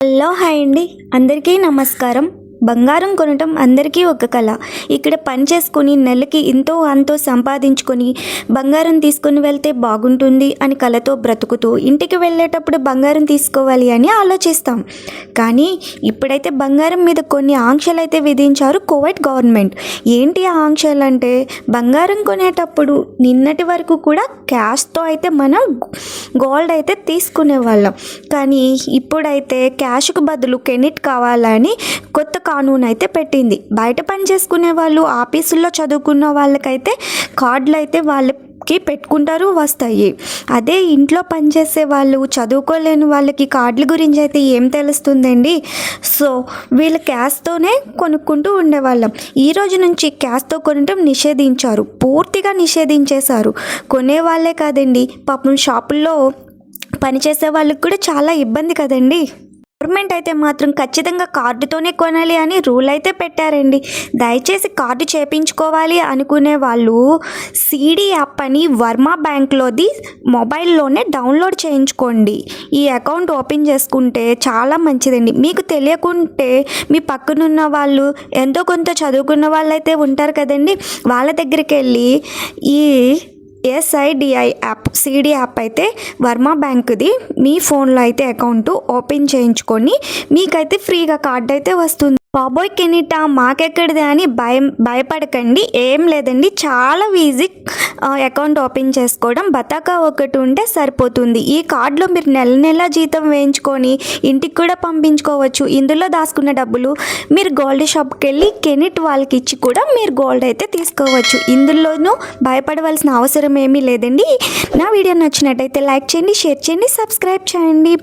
Hello hi అండి, అందరికీ నమస్కారం. బంగారం కొనటం అందరికీ ఒక కళ. ఇక్కడ పని చేసుకుని నెలకి ఇంతో అంతో సంపాదించుకొని బంగారం తీసుకుని వెళ్తే బాగుంటుంది అని కళతో బ్రతుకుతూ ఇంటికి వెళ్ళేటప్పుడు బంగారం తీసుకోవాలి అని ఆలోచిస్తాం. కానీ ఇప్పుడైతే బంగారం మీద కొన్ని ఆంక్షలు అయితే విధించారు కువైట్ గవర్నమెంట్. ఏంటి ఆ ఆంక్షలు అంటే, బంగారం కొనేటప్పుడు నిన్నటి వరకు కూడా క్యాష్తో అయితే మనం గోల్డ్ అయితే తీసుకునే వాళ్ళం. కానీ ఇప్పుడైతే క్యాష్కు బదులు కెనిట్ కావాలని కొత్త కానూన్ అయితే పెట్టింది. బయట పని చేసుకునే వాళ్ళు, ఆఫీసుల్లో చదువుకున్న వాళ్ళకైతే కార్డులు అయితే వాళ్ళకి పెట్టుకుంటారు, వస్తాయి. అదే ఇంట్లో పనిచేసే వాళ్ళు, చదువుకోలేని వాళ్ళకి కార్డుల గురించి అయితే ఏం తెలుస్తుందండి. సో వీళ్ళు క్యాష్తోనే కొనుక్కుంటూ ఉండేవాళ్ళం. ఈ రోజు నుంచి క్యాష్తో కొనటం నిషేధించారు, పూర్తిగా నిషేధించేశారు. కొనే వాళ్ళే కాదండి, పాపం షాపుల్లో పనిచేసే వాళ్ళకి కూడా చాలా ఇబ్బంది కదండి. గవర్నమెంట్ అయితే మాత్రం ఖచ్చితంగా కార్డుతోనే కొనాలి అని రూల్ అయితే పెట్టారండి. దయచేసి కార్డు చేయించుకోవాలి అనుకునే వాళ్ళు సిడి యాప్ అని వర్మ బ్యాంక్లోది మొబైల్లోనే డౌన్లోడ్ చేయించుకోండి. ఈ అకౌంట్ ఓపెన్ చేసుకుంటే చాలా మంచిదండి. మీకు తెలియకుంటే మీ పక్కనున్న వాళ్ళు, ఎంతో కొంత చదువుకున్న వాళ్ళు అయితే ఉంటారు కదండి, వాళ్ళ దగ్గరికి వెళ్ళి ఈ ఎస్ఐడిఐ యాప్, సిడి యాప్ అయితే వర్మ బ్యాంక్ది మీ ఫోన్లో అయితే అకౌంట్ ఓపెన్ చేయించుకొని మీకైతే ఫ్రీగా కార్డు అయితే వస్తుంది. బాబోయ్ కెనిటా మాకెక్కడిది అని భయపడకండి, ఏం లేదండి, చాలా ఈజీ అకౌంట్ ఓపెన్ చేసుకోవడం. బతాకా ఒకటి ఉంటే సరిపోతుంది. ఈ కార్డులో మీరు నెల నెల జీతం వేయించుకొని ఇంటికి కూడా పంపించుకోవచ్చు. ఇందులో దాచుకున్న డబ్బులు మీరు గోల్డ్ షాప్కి వెళ్ళి కెనిట్ వాళ్ళకి ఇచ్చి కూడా మీరు గోల్డ్ అయితే తీసుకోవచ్చు. ఇందులోనూ భయపడవలసిన అవసరం ఏమీ లేదండి. నా వీడియో నచ్చినట్టయితే లైక్ చేయండి, షేర్ చేయండి, సబ్స్క్రైబ్ చేయండి.